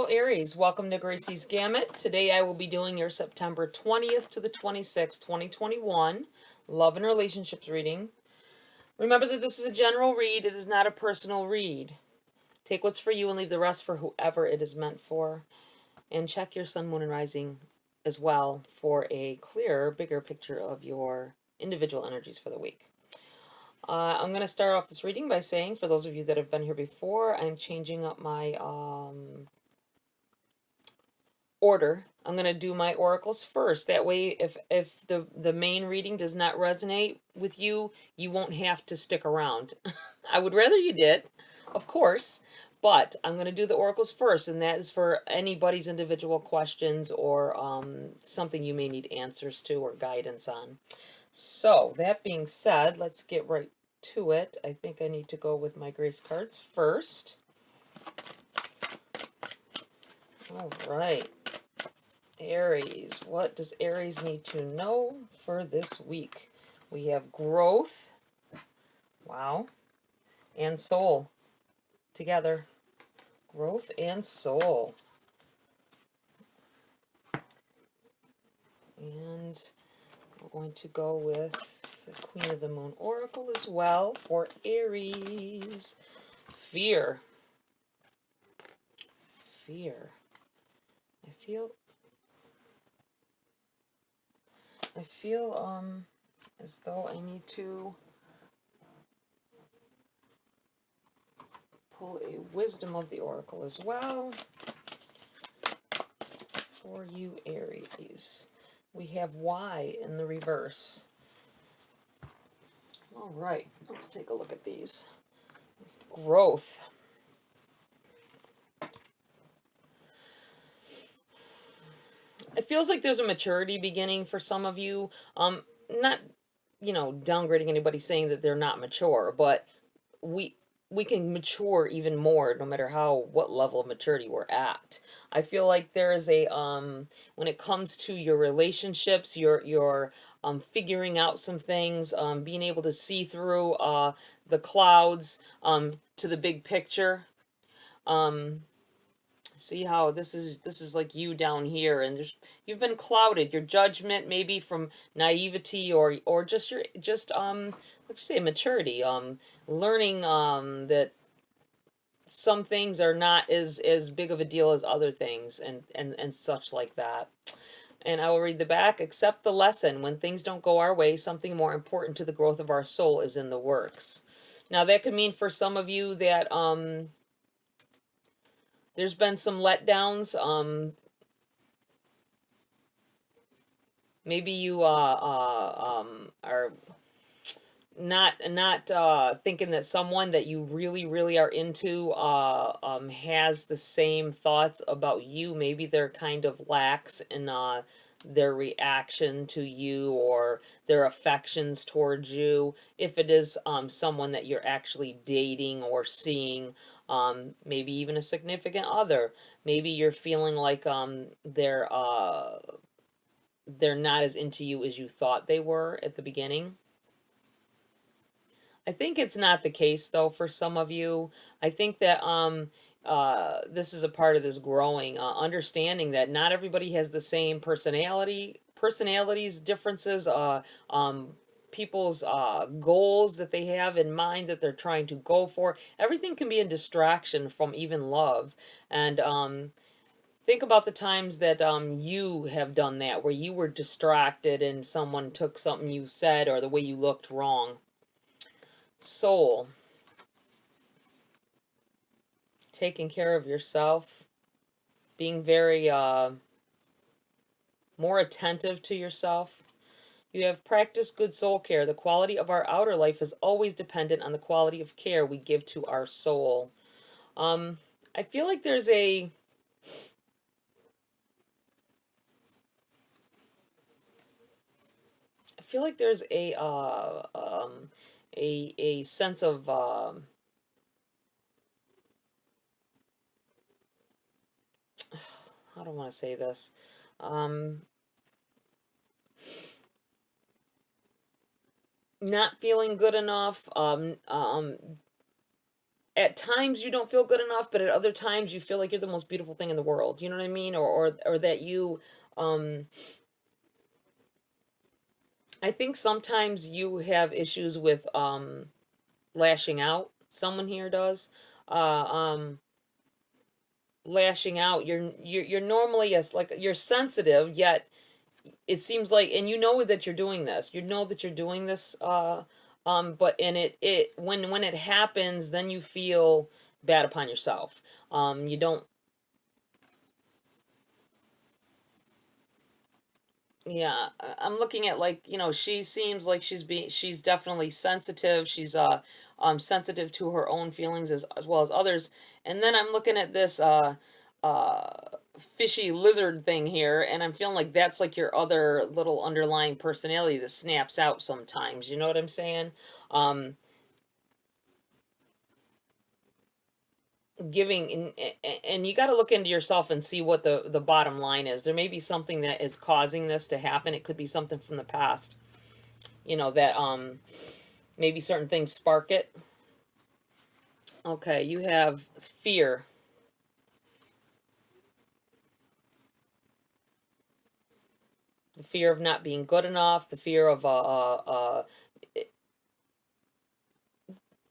Hello Aries, welcome to GRAYCI'S Gamut. Today I will be doing your September 20th to the 26th, 2021 love and relationships reading. Remember that this is a general read, it is not a personal read. Take what's for you and leave the rest for whoever it is meant for. And check your sun, moon, and rising as well for a clearer, bigger picture of your individual energies for the week. I'm going to start off this reading by saying, for those of you that have been here before, I'm changing up my order. I'm going to do my oracles first. That way, if the main reading does not resonate with you, you won't have to stick around. I would rather you did, of course, but I'm going to do the oracles first, and that is for anybody's individual questions or something you may need answers to or guidance on. So, that being said, let's get right to it. I think I need to go with my grace cards first. All right. Aries. What does Aries need to know for this week? We have growth. Wow. And soul. Together. Growth and soul. And we're going to go with the Queen of the Moon Oracle as well for Aries. Fear. Fear. I feel as though I need to pull a wisdom of the Oracle as well for you, Aries. We have Y in the reverse. All right, let's take a look at these. Growth. It feels like there's a maturity beginning for some of you. Not, downgrading anybody saying that they're not mature, but we can mature even more no matter what level of maturity we're at. I feel like there is a when it comes to your relationships, you're figuring out some things, being able to see through the clouds to the big picture. See how this is like you down here, and you've been clouded. Your judgment, maybe from naivety or just let's say maturity. Learning that some things are not as big of a deal as other things, and such like that. And I will read the back. Accept the lesson. When things don't go our way, something more important to the growth of our soul is in the works. Now that could mean for some of you that there's been some letdowns. Maybe you are not thinking that someone that you really are into has the same thoughts about you. Maybe they're kind of lax in their reaction to you or their affections towards you. If it is someone that you're actually dating or seeing, maybe even a significant other, maybe you're feeling like they're not as into you as you thought they were at the beginning. I think it's not the case though for some of you. I think that this is a part of this growing understanding that not everybody has the same personalities, differences, people's goals that they have in mind that they're trying to go for. Everything can be a distraction from even love. And think about the times that you have done that, where you were distracted and someone took something you said or the way you looked wrong. Soul. Taking care of yourself. Being very more attentive to yourself. You have practiced good soul care. The quality of our outer life is always dependent on the quality of care we give to our soul. I feel like there's a sense of how do I want to say this? Not feeling good enough, at times you don't feel good enough, but at other times you feel like you're the most beautiful thing in the world. You know what I mean? Or that you, um, I think sometimes you have issues with lashing out. Someone here does. Uh, um, Lashing out. You're normally as like you're sensitive, yet it seems like, and you know that you're doing this. You know that you're doing this. But and it when it happens, then you feel bad upon yourself. You don't. Yeah, I'm looking at, like, she seems like she's definitely sensitive. She's sensitive to her own feelings as well as others. And then I'm looking at this uh fishy lizard thing here, and I'm feeling like that's like your other little underlying personality that snaps out sometimes. You know what I'm saying? Um Giving, and you got to look into yourself and see what the bottom line is. There may be something that is causing this to happen. It could be something from the past, that maybe certain things spark it. Okay, you have fear. The fear of not being good enough, the fear of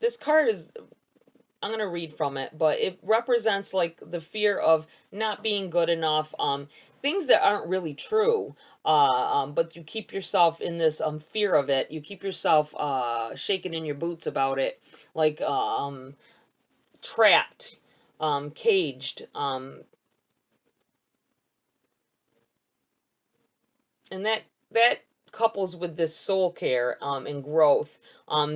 this card is, I'm going to read from it, but it represents like the fear of not being good enough, things that aren't really true, but you keep yourself in this fear of it. You keep yourself shaking in your boots about it, like trapped, caged, and that couples with this soul care and growth.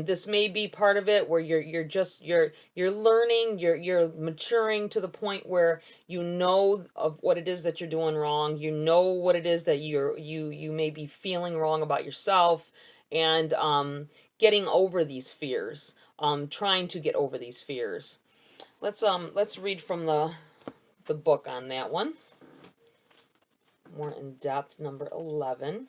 This may be part of it where you're learning, you're maturing to the point where you know of what it is that you're doing wrong. You know what it is that you may be feeling wrong about yourself, and getting over these fears. Trying to get over these fears. Let's read from the book on that one. More in depth, number 11.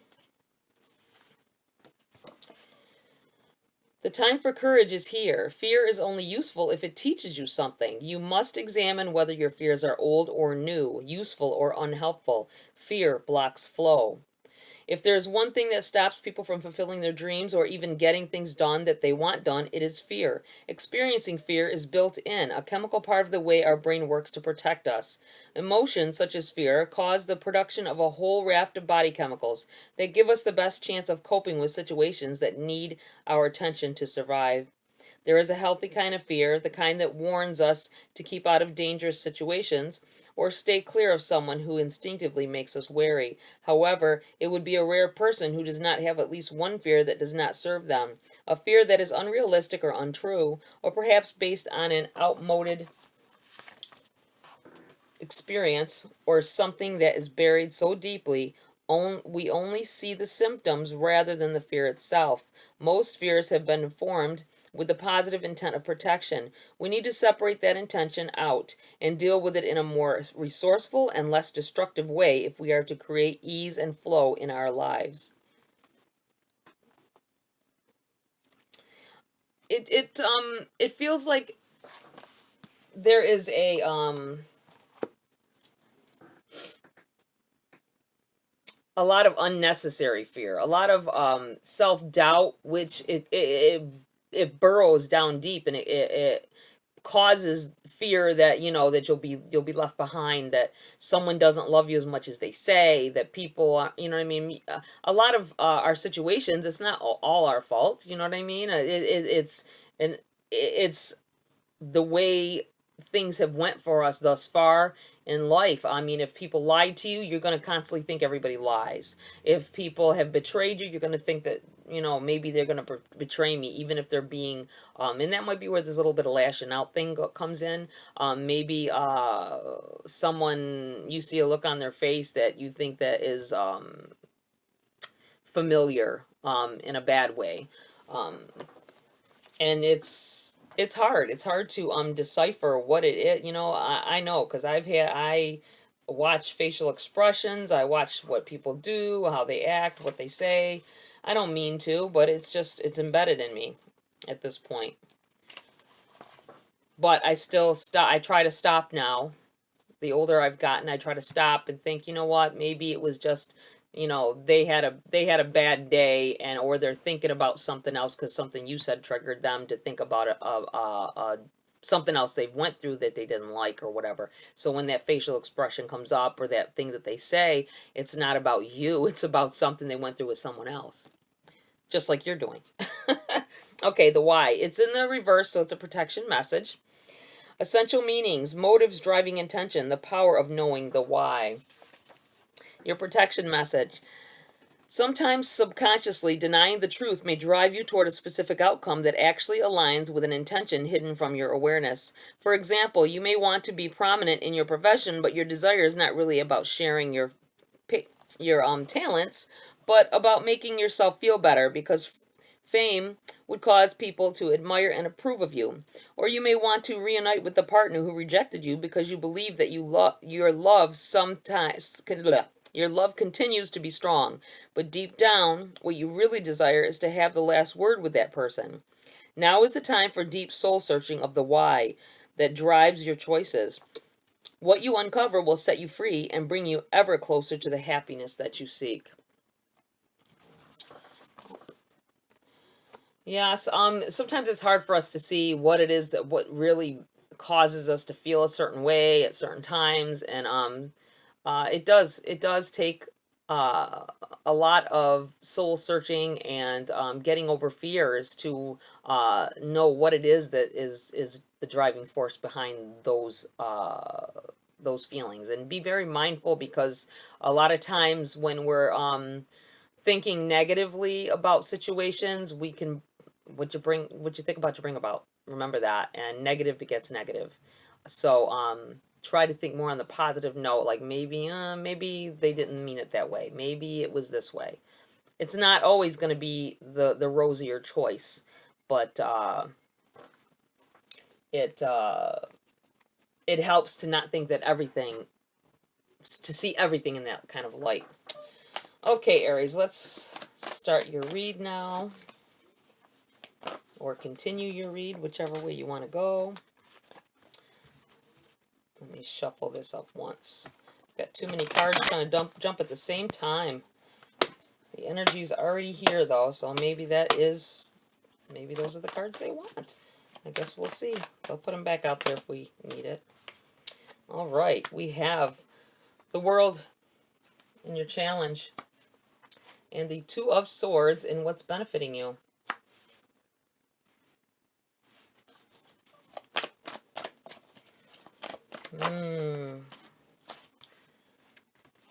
The time for courage is here. Fear is only useful if it teaches you something. You must examine whether your fears are old or new, useful or unhelpful. Fear blocks flow. If there is one thing that stops people from fulfilling their dreams or even getting things done that they want done, it is fear. Experiencing fear is built in, a chemical part of the way our brain works to protect us. Emotions, such as fear, cause the production of a whole raft of body chemicals that give us the best chance of coping with situations that need our attention to survive. There is a healthy kind of fear, the kind that warns us to keep out of dangerous situations or stay clear of someone who instinctively makes us wary. However, it would be a rare person who does not have at least one fear that does not serve them, a fear that is unrealistic or untrue, or perhaps based on an outmoded experience or something that is buried so deeply we only see the symptoms rather than the fear itself. Most fears have been formed with the positive intent of protection. We need to separate that intention out and deal with it in a more resourceful and less destructive way if we are to create ease and flow in our lives. It feels like there is a lot of unnecessary fear, a lot of self-doubt, which it burrows down deep, and it causes fear that that you'll be left behind, that someone doesn't love you as much as they say, that people you know what I mean. A lot of our situations, it's not all our fault, you know what I mean. And it's the way things have went for us thus far in life. I mean, if people lied to you, you're going to constantly think everybody lies. If people have betrayed you, you're going to think that maybe they're going to betray me, even if they're being and that might be where this little bit of lashing out thing comes in. Maybe someone, you see a look on their face that you think that is familiar in a bad way. And it's hard. It's hard to decipher what it is. I know, because I watch facial expressions. I watch what people do, how they act, what they say. I don't mean to, but it's embedded in me at this point. but I still stop. I try to stop now. The older I've gotten, I try to stop and think, you know what, maybe it was just, they had a bad day, and or they're thinking about something else because something you said triggered them to think about something else they've went through that they didn't like or whatever. So when that facial expression comes up or that thing that they say, it's not about you, it's about something they went through with someone else, just like you're doing. Okay, the why. It's in the reverse, so it's a protection message. Essential meanings, motives, driving intention, the power of knowing the why. Your protection message. Sometimes subconsciously denying the truth may drive you toward a specific outcome that actually aligns with an intention hidden from your awareness. For example, you may want to be prominent in your profession, but your desire is not really about sharing your talents, but about making yourself feel better because fame would cause people to admire and approve of you. Or you may want to reunite with the partner who rejected you because you believe that your love continues to be strong, but deep down, what you really desire is to have the last word with that person. Now is the time for deep soul searching of the why that drives your choices. What you uncover will set you free and bring you ever closer to the happiness that you seek. Yes, sometimes it's hard for us to see what it is what really causes us to feel a certain way at certain times, and it does take uh, a lot of soul searching and getting over fears to know what it is that is the driving force behind those feelings, and be very mindful because a lot of times when we're thinking negatively about situations, we can what you think about you bring about. Remember that, and negative begets negative. So try to think more on the positive note, like maybe they didn't mean it that way. Maybe it was this way. It's not always going to be the rosier choice, but it it helps to not think that to see everything in that kind of light. Okay, Aries, let's start your read now. Or continue your read, whichever way you want to go. Let me shuffle this up once. Got too many cards trying to jump at the same time. The energy's already here, though, so maybe those are the cards they want. I guess we'll see. They'll put them back out there if we need it. All right, we have the World in your challenge, and the Two of Swords in what's benefiting you.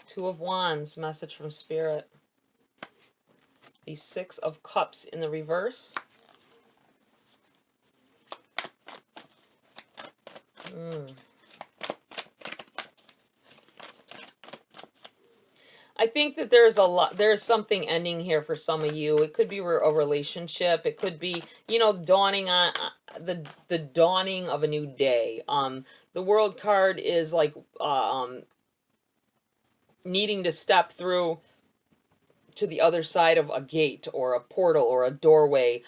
Two of Wands, message from Spirit. The Six of Cups in the reverse. I think that there's something ending here for some of you. It could be a relationship. It could be, dawning on the dawning of a new day. The World card is like needing to step through to the other side of a gate or a portal or a doorway,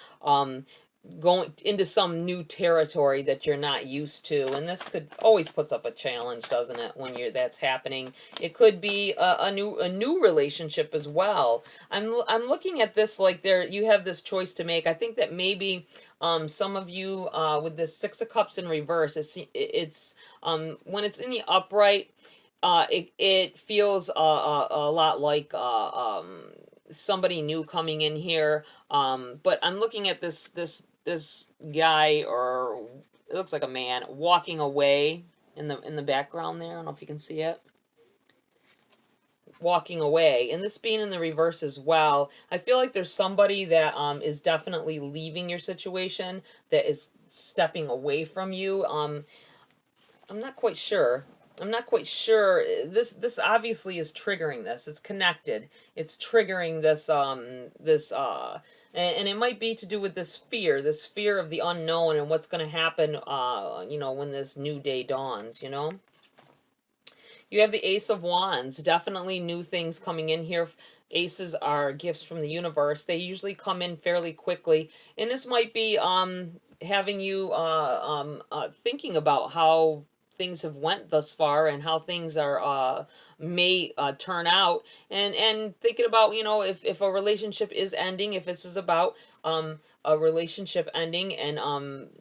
going into some new territory that you're not used to. And this could always puts up a challenge, doesn't it, when that's happening. It could be a new relationship as well. I'm looking at this like you have this choice to make. I think that maybe some of you with this Six of Cups in reverse, it's when it's in the upright, it feels a lot like somebody new coming in here. But I'm looking at this guy, or it looks like a man, walking away in the background there. I don't know if you can see it. Walking away, and this being in the reverse as well. I feel like there's somebody that is definitely leaving your situation, that is stepping away from you. I'm not quite sure. This obviously is triggering this. It's connected. It's triggering this and it might be to do with this fear of the unknown and what's going to happen when this new day dawns, You have the Ace of Wands. Definitely new things coming in here. Aces are gifts from the universe. They usually come in fairly quickly. And this might be having you thinking about how things have went thus far and how things are may turn out, and thinking about, you know, if a relationship is ending, if this is about a relationship ending and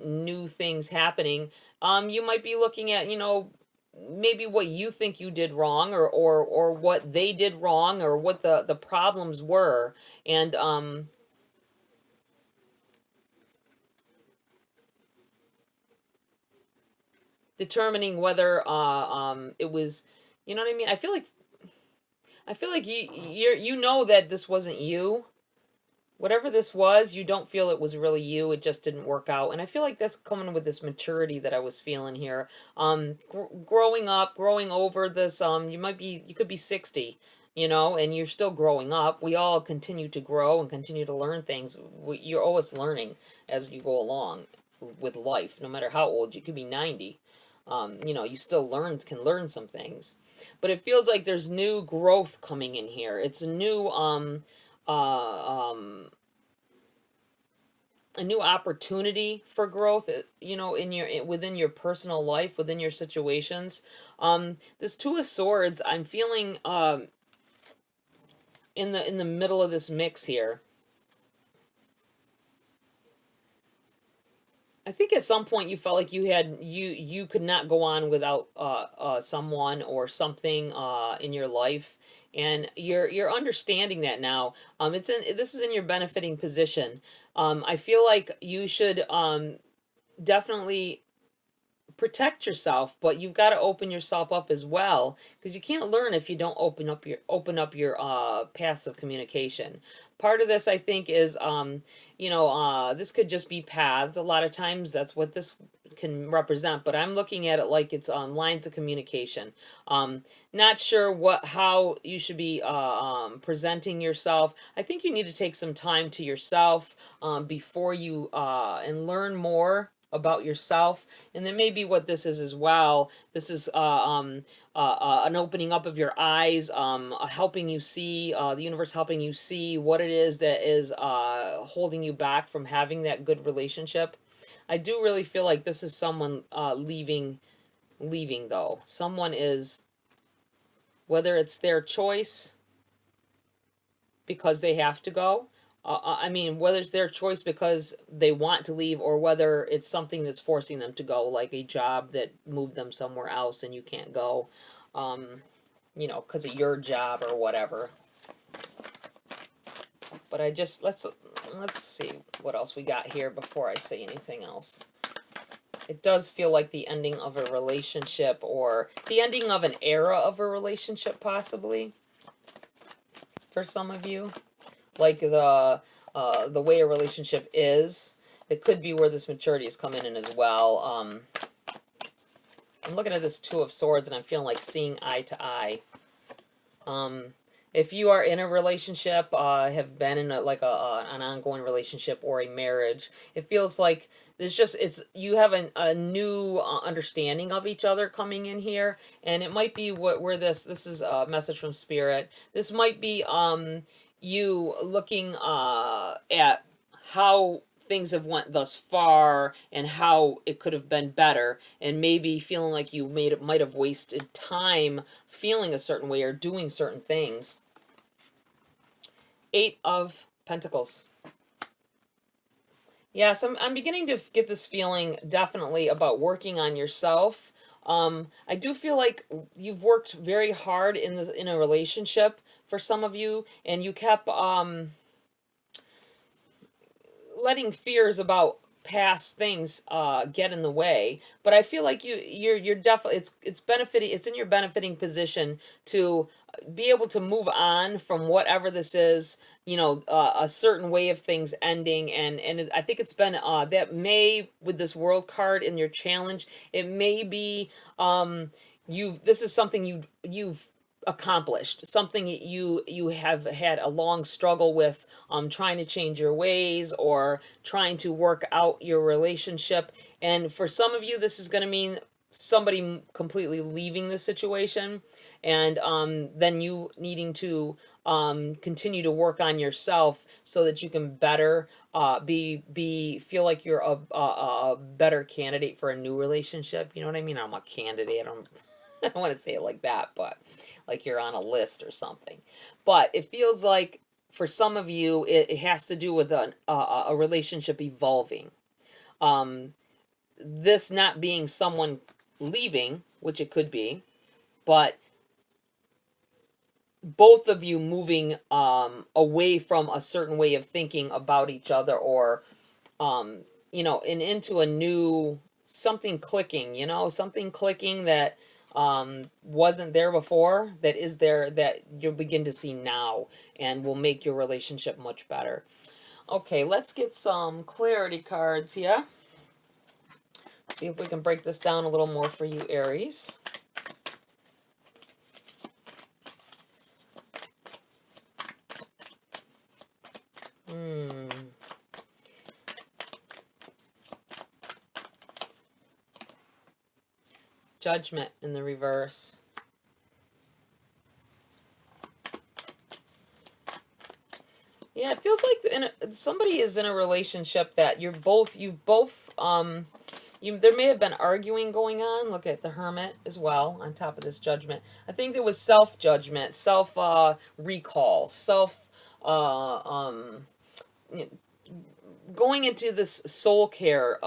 new things happening, you might be looking at, you know, maybe what you think you did wrong, or what they did wrong, or what the problems were, and determining whether it was, you know what I mean? I feel like you know that this wasn't you. Whatever this was, you don't feel it was really you. It just didn't work out. And I feel like that's coming with this maturity that I was feeling here. Growing up, growing over this, you could be 60, you know, and you're still growing up. We all continue to grow and continue to learn things. You're always learning as you go along with life, no matter how old. You could be 90. You know, you still can learn some things. But it feels like there's new growth coming in here. It's uh, um, a new opportunity for growth, you know, within your personal life, within your situations. This Two of Swords, I'm feeling in the middle of this mix here. I think at some point you felt like you could not go on without someone or something in your life, and you're understanding that now. This is in your benefiting position. I feel like you should definitely protect yourself, but you've got to open yourself up as well, because you can't learn if you don't open up your paths of communication. Part of this, I think, is you know, this could just be paths. A lot of times that's what this can represent, but I'm looking at it like it's lines of communication. Not sure how you should be presenting yourself. I think you need to take some time to yourself before you and learn more about yourself. And then maybe what this is as well, this is an opening up of your eyes, helping you see, the universe helping you see what it is that is holding you back from having that good relationship. I do really feel like this is someone leaving though. Someone is, whether it's their choice because they have to go, I mean, whether it's their choice because they want to leave, or whether it's something that's forcing them to go, like a job that moved them somewhere else and you can't go, you know, because of your job or whatever. But let's see what else we got here before I say anything else. It does feel like the ending of a relationship, or the ending of an era of a relationship, possibly, for some of you. Like the way a relationship is. It could be where this maturity is coming in as well. I'm looking at this Two of Swords, and I'm feeling like seeing eye to eye. If you are in a relationship, have been in an ongoing relationship or a marriage, it feels like you have a new understanding of each other coming in here, and it might be where this is a message from Spirit. This might be you looking at how things have went thus far and how it could have been better, and maybe feeling like you might have wasted time feeling a certain way or doing certain things. Eight of Pentacles. Yes, I'm beginning to get this feeling definitely about working on yourself. I do feel like you've worked very hard in a relationship for some of you, and you kept letting fears about past things get in the way. But I feel like you're definitely, it's in your benefiting position to be able to move on from whatever this is, you know, a certain way of things ending. And I think it's been that may, with this World card in your challenge, it may be this is something you've accomplished, something you have had a long struggle with, trying to change your ways or trying to work out your relationship. And for some of you, this is going to mean somebody completely leaving the situation, and then you needing to continue to work on yourself so that you can better feel like you're a better candidate for a new relationship. You know what I mean? I'm a candidate. I don't want to say it like that, but like you're on a list or something. But it feels like for some of you, it has to do with a relationship evolving. Um, this not being someone leaving, which it could be, but both of you moving away from a certain way of thinking about each other, or um, and into a new something clicking, something clicking that wasn't there before, that is there, that you'll begin to see now, and will make your relationship much better. Okay, let's get some clarity cards here. See if we can break this down a little more for you, Aries. Judgment in the reverse. Yeah, it feels like somebody is in a relationship that you've both, there may have been arguing going on. Look at the Hermit as well on top of this Judgment. I think there was self-judgment, recall, going into this soul care,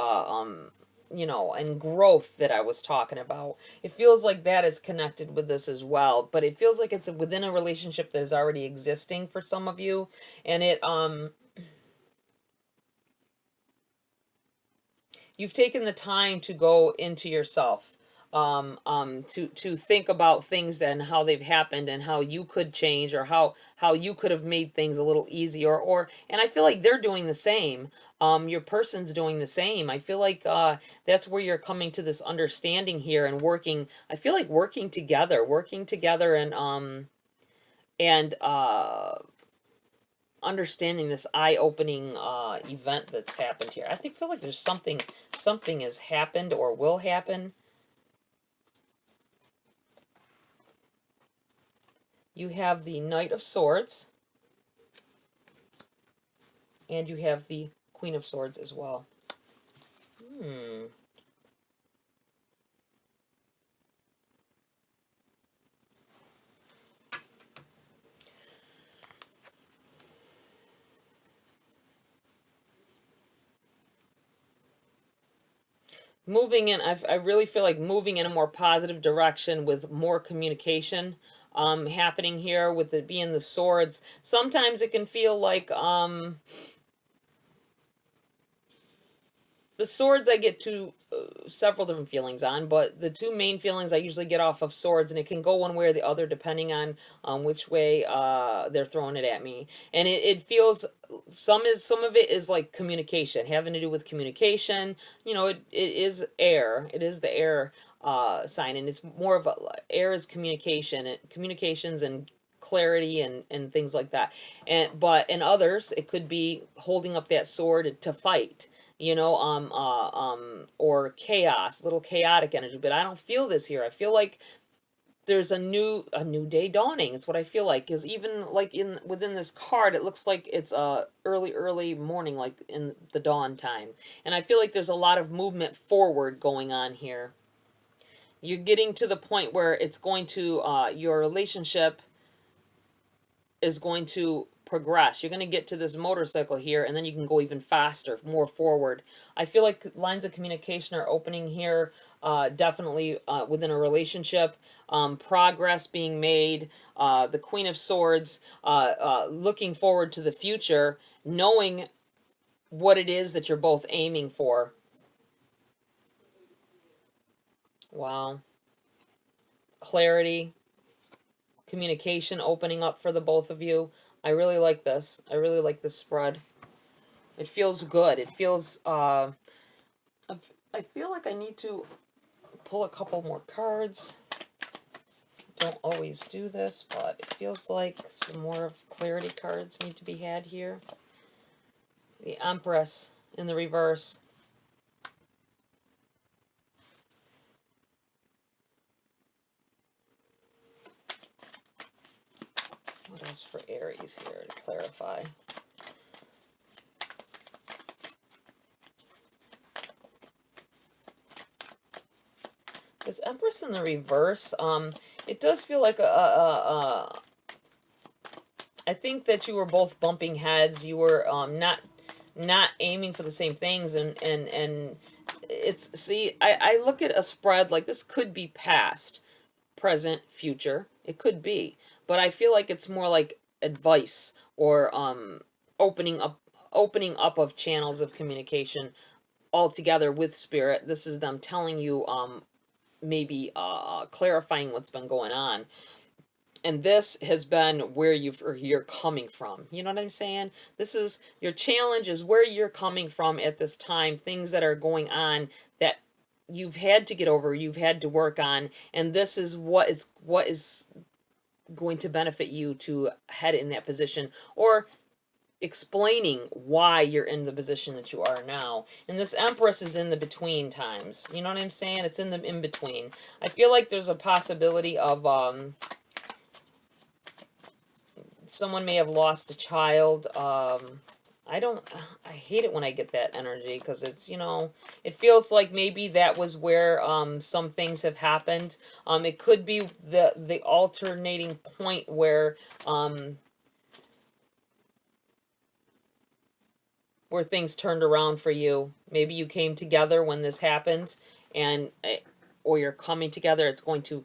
and growth that I was talking about. It feels like that is connected with this as well, but it feels like it's within a relationship that is already existing for some of you, and you've taken the time to go into yourself, to think about things and how they've happened, and how you could change, or how you could have made things a little easier, and I feel like they're doing the same. Your person's doing the same. I feel like that's where you're coming to this understanding here, and working. I feel like working together, and understanding this eye-opening event that's happened here. I feel like there's something has happened or will happen. You have the Knight of Swords, and you have the Queen of Swords as well. Moving in, I really feel like moving in a more positive direction with more communication happening here, with it being the swords. Sometimes it can feel like the swords I get to several different feelings on, but the two main feelings I usually get off of swords, and it can go one way or the other depending on which way they're throwing it at me. And it feels, some of it is like communication, having to do with communication. It is air. It is the air sign, and it's more of air is communication, and communications and clarity, and things like that. But in others, it could be holding up that sword to fight, or chaos, little chaotic energy. But I don't feel this here. I feel like there's a new day dawning. It's what I feel like. Is even like within this card, it looks like it's early morning, like in the dawn time. And I feel like there's a lot of movement forward going on here. You're getting to the point where it's going to your relationship is going to progress. You're going to get to this motorcycle here, and then you can go even faster, more forward. I feel like lines of communication are opening here, definitely within a relationship. Progress being made. The Queen of Swords, looking forward to the future, knowing what it is that you're both aiming for. Wow. Clarity, communication opening up for the both of you. I really like this. I really like this spread. It feels good. It feels, I feel like I need to pull a couple more cards. Don't always do this, but it feels like some more of clarity cards need to be had here. The Empress in the reverse. What else for Aries here to clarify? This Empress in the reverse, it does feel like I think that you were both bumping heads. You were not aiming for the same things, and it's, see, I look at a spread like this could be past, present, future. It could be, but I feel like it's more like advice or opening up of channels of communication altogether with spirit. This is them telling you maybe clarifying what's been going on. And this has been where you're coming from. You know what I'm saying? This is your challenge, is where you're coming from at this time, things that are going on that you've had to get over, you've had to work on, and this is what is going to benefit you to head in that position, or explaining why you're in the position that you are now. And this Empress is in the between times. You know what I'm saying? It's in the in between. I feel like there's a possibility of someone may have lost a child. I hate it when I get that energy, because it's, you know, it feels like maybe that was where some things have happened. It could be the alternating point where things turned around for you. Maybe you came together when this happened, and or you're coming together. It's going to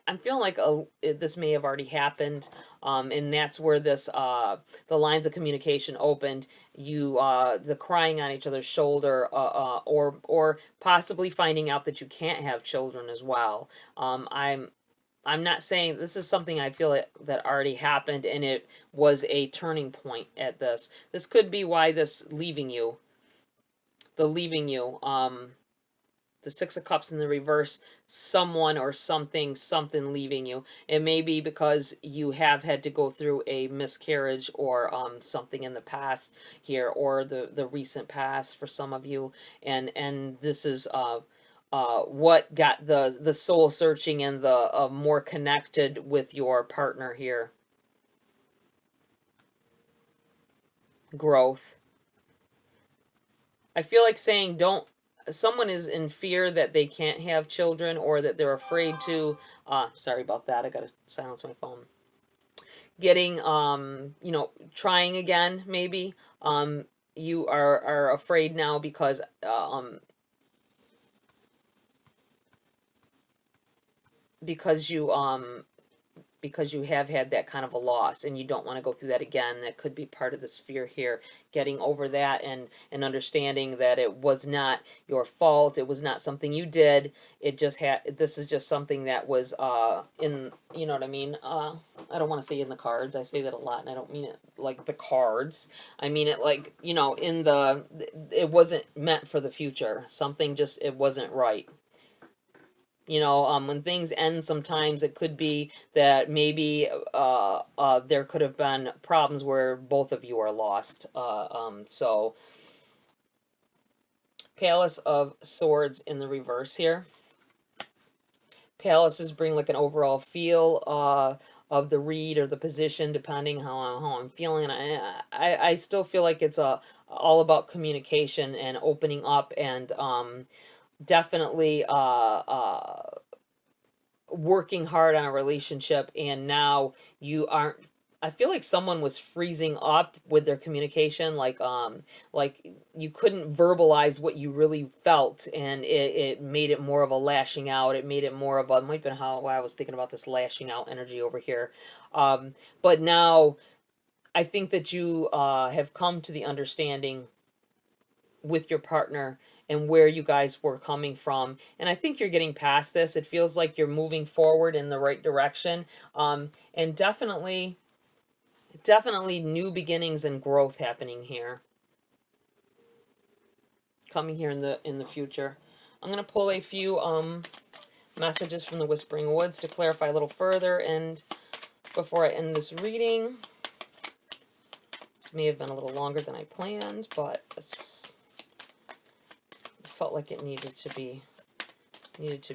I'm feeling like this may have already happened, and that's where this the lines of communication opened. You the crying on each other's shoulder, or possibly finding out that you can't have children as well. I'm not saying this is something I feel that already happened, and it was a turning point at this. This could be why this leaving you, the Six of Cups in the reverse, someone or something leaving you. It may be because you have had to go through a miscarriage, or something in the past here, or the recent past for some of you, and this is what got the soul searching and the more connected with your partner here. Growth. I feel like saying someone is in fear that they can't have children, or that they're afraid to, sorry about that, I gotta silence my phone. Getting, you know, trying again, maybe. You are afraid now because, because you have had that kind of a loss, and you don't want to go through that again. That could be part of this fear here, getting over that, and understanding that it was not your fault. It was not something you did. It just this is just something that was in, you know what I mean? I don't want to say in the cards. I say that a lot, and I don't mean it like the cards. I mean it like, you know, it wasn't meant for the future. Something just, it wasn't right. You know, when things end, sometimes it could be that maybe there could have been problems where both of you are lost. So, Palace of Swords in the reverse here. Palaces bring like an overall feel of the read or the position, depending how I'm feeling. I still feel like it's all about communication and opening up, and definitely working hard on a relationship, and now you aren't, I feel like someone was freezing up with their communication, like you couldn't verbalize what you really felt, and it made it more of a lashing out. It made it more of a, it might have been why I was thinking about this lashing out energy over here. But now I think that you have come to the understanding with your partner and where you guys were coming from, and I think you're getting past this. It feels like you're moving forward in the right direction, and definitely new beginnings and growth happening here, coming here in the future. I'm going to pull a few messages from the Whispering Woods to clarify a little further, and before I end this reading. This may have been a little longer than I planned, but felt like it needed to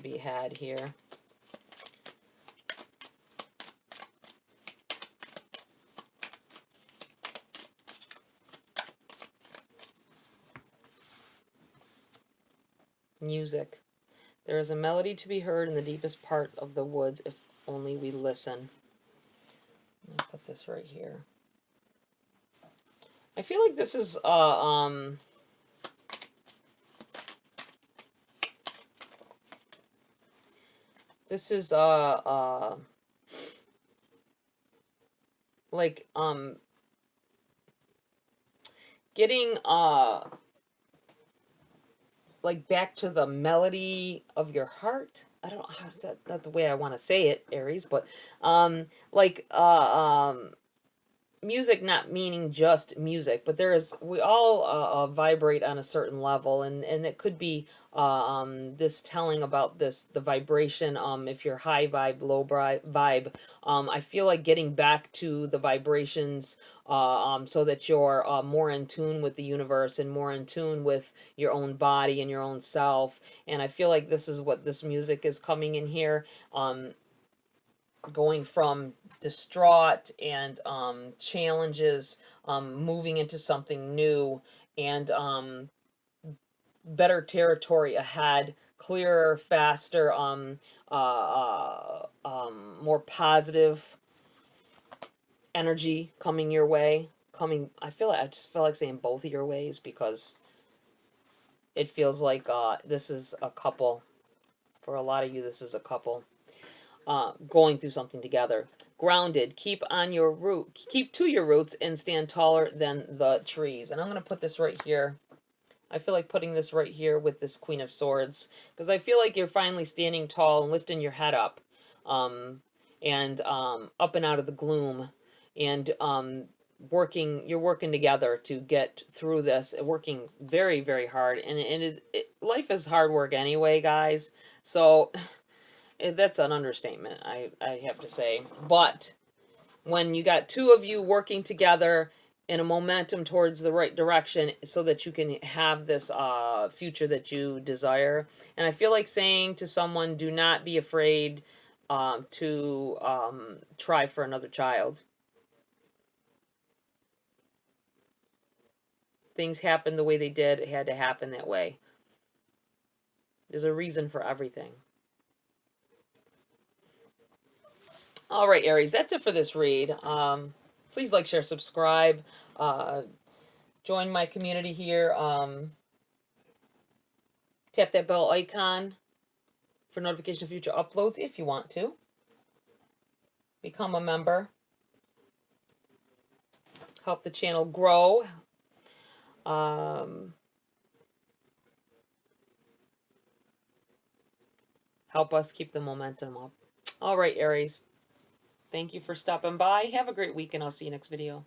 be had here. Music. There is a melody to be heard in the deepest part of the woods if only we listen. Let me put this right here. I feel like this is like getting like back to the melody of your heart. I don't know how is that not the way I want to say it, Aries, but like music not meaning just music, but we all vibrate on a certain level, and it could be this telling about the vibration, if you're high vibe, low vibe. I feel like getting back to the vibrations, so that you're more in tune with the universe and more in tune with your own body and your own self. And I feel like this is what this music is coming in here, going from distraught and challenges, moving into something new, and better territory ahead, clearer, faster, more positive energy coming your way. I just feel like saying both of your ways, because it feels like this is a couple. For a lot of you, this is a couple going through something together. Grounded, keep to your roots and stand taller than the trees. And I'm going to put this right here. I feel like putting this right here with this Queen of Swords, because I feel like you're finally standing tall and lifting your head up, and up and out of the gloom, and you're working together to get through this, working very, very hard. And life is hard work anyway, guys. So that's an understatement, I have to say. But when you got two of you working together in a momentum towards the right direction, so that you can have this future that you desire. And I feel like saying to someone, do not be afraid to try for another child. Things happened the way they did. It had to happen that way. There's a reason for everything. All right, Aries, that's it for this read. Please like, share, subscribe. Join my community here. Tap that bell icon for notification of future uploads if you want to. Become a member. Help the channel grow. Help us keep the momentum up. All right, Aries. Thank you for stopping by. Have a great week, and I'll see you next video.